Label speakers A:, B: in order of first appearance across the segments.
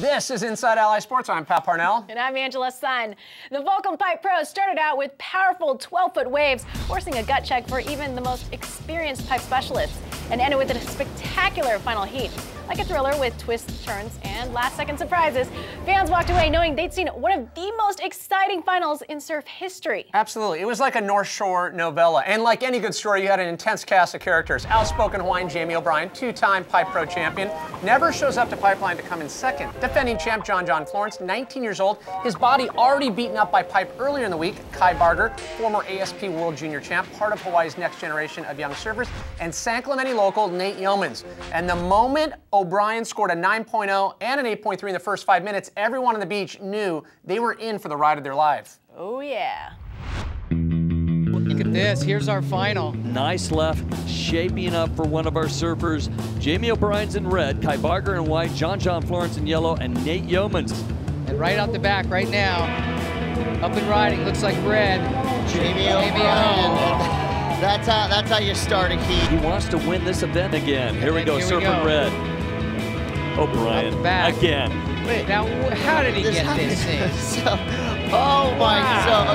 A: This is Inside Alli Sports. I'm Pat Parnell.
B: And I'm Angela Sun. The Volcom Pipeline Pro started out with powerful 12-foot waves, forcing a gut check for even the most experienced pipe specialists, and ended with a spectacular final heat. Like a thriller with twists, turns, and last-second surprises, fans walked away knowing they'd seen one of the most exciting finals in surf history.
A: Absolutely. It was like a North Shore novella. And like any good story, you had an intense cast of characters. Outspoken Hawaiian Jamie O'Brien, two-time Pipe Pro champion, never shows up to Pipeline to come in second. Defending champ John Florence, 19 years old, his body already beaten up by Pipe earlier in the week. Kai Barger, former ASP World Junior champ, part of Hawaii's next generation of young surfers, and San Clemente local Nate Yeomans. And the moment O'Brien scored a 9.0 and an 8.3 in the first 5 minutes, everyone on the beach knew they were in for the ride of their lives.
B: Oh yeah.
C: Look at this, here's our final.
D: Nice left, shaping up for one of our surfers. Jamie O'Brien's in red, Kai Barger in white, John Florence in yellow, and Nate Yeomans.
C: And right out the back right now, up and riding, looks like red.
E: Jamie O'Brien. That's how you start a heat.
D: He wants to win this event again. Here we go, surfing red. O'Brien again.
C: Wait, now how did he get this thing?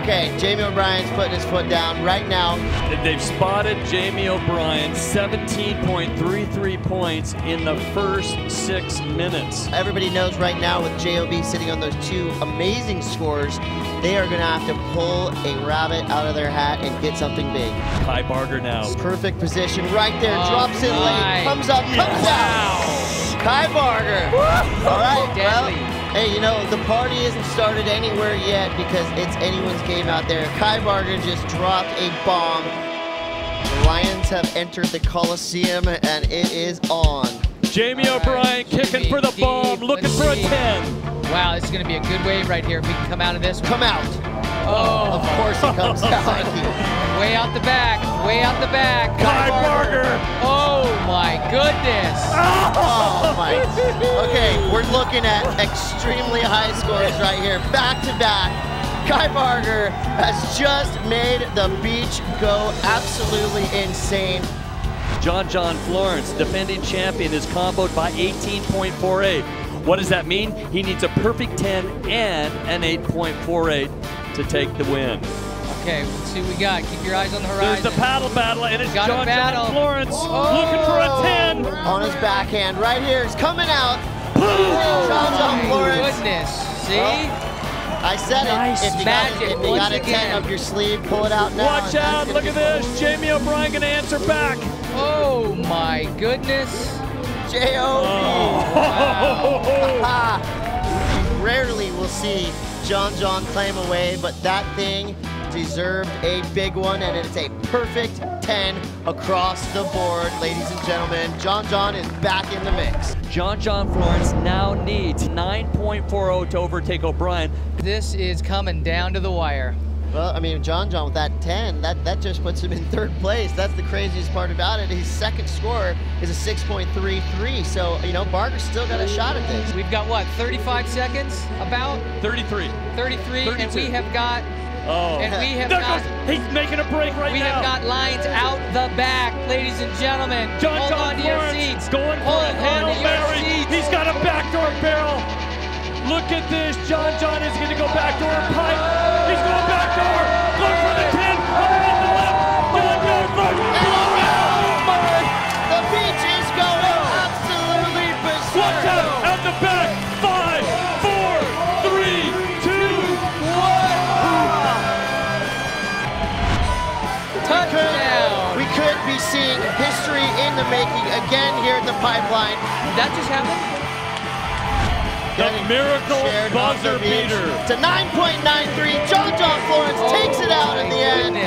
E: Okay, Jamie O'Brien's putting his foot down right now.
D: They've spotted Jamie O'Brien, 17.33 points in the first 6 minutes.
E: Everybody knows right now with JOB sitting on those two amazing scores, they are going to have to pull a rabbit out of their hat and get something big.
D: Kai Barger now.
E: Perfect position right there, drops it late, comes up, comes out. Kai Barger. All right, well, hey, you know, the party isn't started anywhere yet because it's anyone's game out there. Kai Barger just dropped a bomb. The Lions have entered the Coliseum and it is on.
D: Jamie O'Brien kicking for the bomb, looking for a 10.
C: Wow, this is going to be a good wave right here if we can come out of this one.
E: Come out. Oh, of course he comes out.
C: Way out the back, way out the back.
D: Kai Barger.
C: Oh my goodness.
E: Oh my. Okay, we're looking at extremely high scores right here, back to back. Kai Barger has just made the beach go absolutely insane.
D: John Florence, defending champion, is comboed by 18.48. What does that mean? He needs a perfect 10 and an 8.48 to take the win.
C: Okay, let's see what we got. Keep your eyes on the horizon.
D: There's the paddle battle, and it's John Florence
E: looking
D: for a 10.
E: On his backhand, right here, he's coming out. John Florence.
C: Goodness, see?
E: I said
C: nice.
E: If you got a 10 up your sleeve, pull it out now.
D: Watch out, look at this. Jamie O'Brien gonna answer back.
C: Oh my goodness.
E: J.O.B.
C: Oh,
E: wow. Rarely will see John claim a wave, but that thing deserved a big one, and it's a perfect 10 across the board, ladies and gentlemen. John is back in the mix.
D: John Florence now needs 9.40 to overtake O'Brien.
C: This is coming down to the wire.
E: Well, I mean, John with that 10, that just puts him in third place. That's the craziest part about it. His second score is a 6.33, so, you know, Barger's still got a shot at this.
C: We've got, what, 35 seconds? About?
D: 33.
C: 33, 32. And we have got...
D: Oh.
C: And we have
D: he's making a break right now.
C: We have got lines out the back, ladies and gentlemen.
D: John
C: on to your
D: Florence
C: seats.
D: Going for a Hail Mary. He's got a backdoor barrel. Look at this. John is going to go backdoor pipe. He's going backdoor. Look for the 10. Underneath the left. John first.
E: The beach is going absolutely berserk.
D: Watch out at the back. 5, 4, 3, 2, 1.
C: Touchdown.
E: We could be seeing history in the making again here at the Pipeline.
C: Did that just happen?
D: The miracle buzzer beater.
E: To 9.93. John Florence takes it out in the end.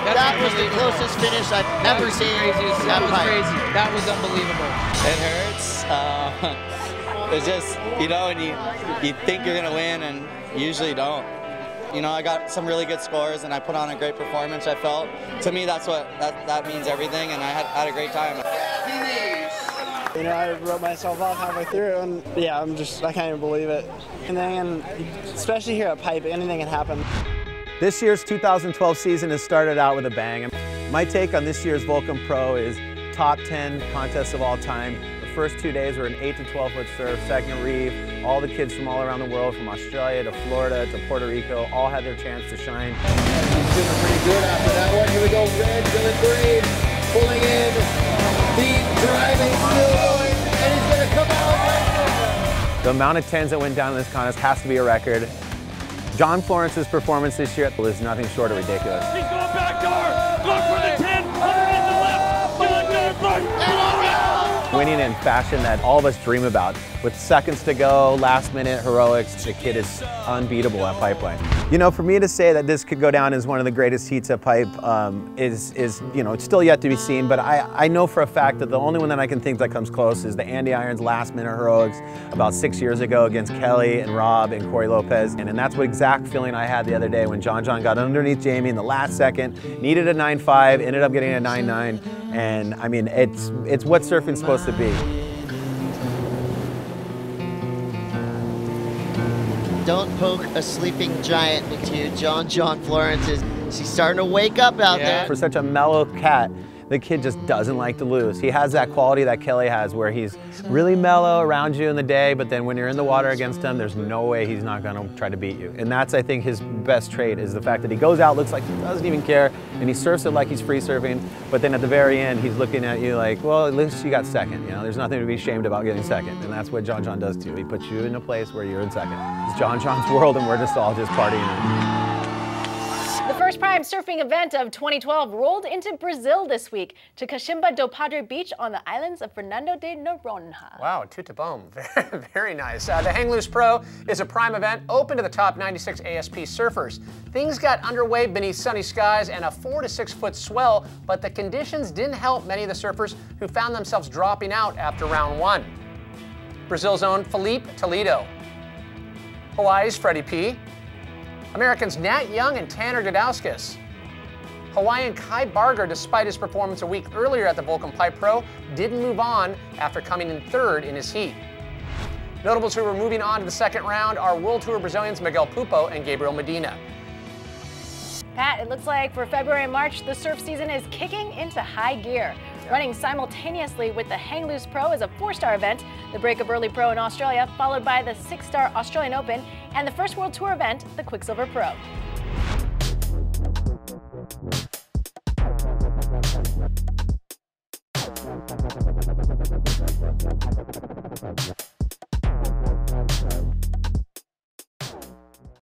E: That was the closest finish I've ever seen.
C: That was crazy. That was unbelievable.
F: It hurts. It's just, you know, and you think you're going to win and you usually don't. You know, I got some really good scores and I put on a great performance, I felt. To me, that means everything, and I had a great time.
G: You know, I wrote myself off halfway through, and yeah, I can't even believe it. And especially here at Pipe, anything can happen.
H: This year's 2012 season has started out with a bang. My take on this year's Volcom Pro is top 10 contests of all time. The first 2 days were an 8 to 12 foot surf, second reef. All the kids from all around the world, from Australia to Florida to Puerto Rico, all had their chance to shine.
I: He's doing pretty good after that one. Here we go, red, Dylan Brave, pulling in, the driving, still going, and he's gonna come out.
H: The amount of 10s that went down in this contest has to be a record. John Florence's performance this year was nothing short of ridiculous.
D: He's going back door, going for the 10, underneath the left, Dylan Brave,
H: Winning in fashion that all of us dream about. With seconds to go, last minute heroics, the kid is unbeatable at Pipeline. You know, for me to say that this could go down as one of the greatest heats at Pipe is you know, it's still yet to be seen, but I know for a fact that the only one that I can think that comes close is the Andy Irons last minute heroics about 6 years ago against Kelly and Rob and Corey Lopez. And that's what exact feeling I had the other day when John got underneath Jamie in the last second, needed a 9.5, ended up getting a 9.9. And I mean, it's what surfing's supposed to be.
E: Don't poke a sleeping giant into John Florence. He's starting to wake up out there.
H: For such a mellow cat, the kid just doesn't like to lose. He has that quality that Kelly has where he's really mellow around you in the day, but then when you're in the water against him, there's no way he's not gonna try to beat you. And that's, I think, his best trait is the fact that he goes out, looks like he doesn't even care, and he surfs it like he's free surfing, but then at the very end, he's looking at you like, well, at least you got second. You know, there's nothing to be ashamed about getting second. And that's what John does too. He puts you in a place where you're in second. It's John's world, and we're just all just partying.
B: The first prime surfing event of 2012 rolled into Brazil this week to Cachimba do Padre Beach on the islands of Fernando de Noronha.
A: Wow, tuta boom. Very nice. The Hang Loose Pro is a prime event open to the top 96 ASP surfers. Things got underway beneath sunny skies and a 4 to 6 foot swell, but the conditions didn't help many of the surfers who found themselves dropping out after round 1. Brazil's own Felipe Toledo, Hawaii's Freddie P., Americans Nat Young and Tanner Gudauskas. Hawaiian Kai Barger, despite his performance a week earlier at the Volcom Pipeline Pro, didn't move on after coming in third in his heat. Notables who were moving on to the second round are World Tour Brazilians Miguel Pupo and Gabriel Medina.
B: Pat, it looks like for February and March, the surf season is kicking into high gear. Running simultaneously with the Hang Loose Pro is a 4-star event, the Breakup Early Pro in Australia, followed by the 6-star Australian Open, and the first World Tour event, the Quicksilver Pro.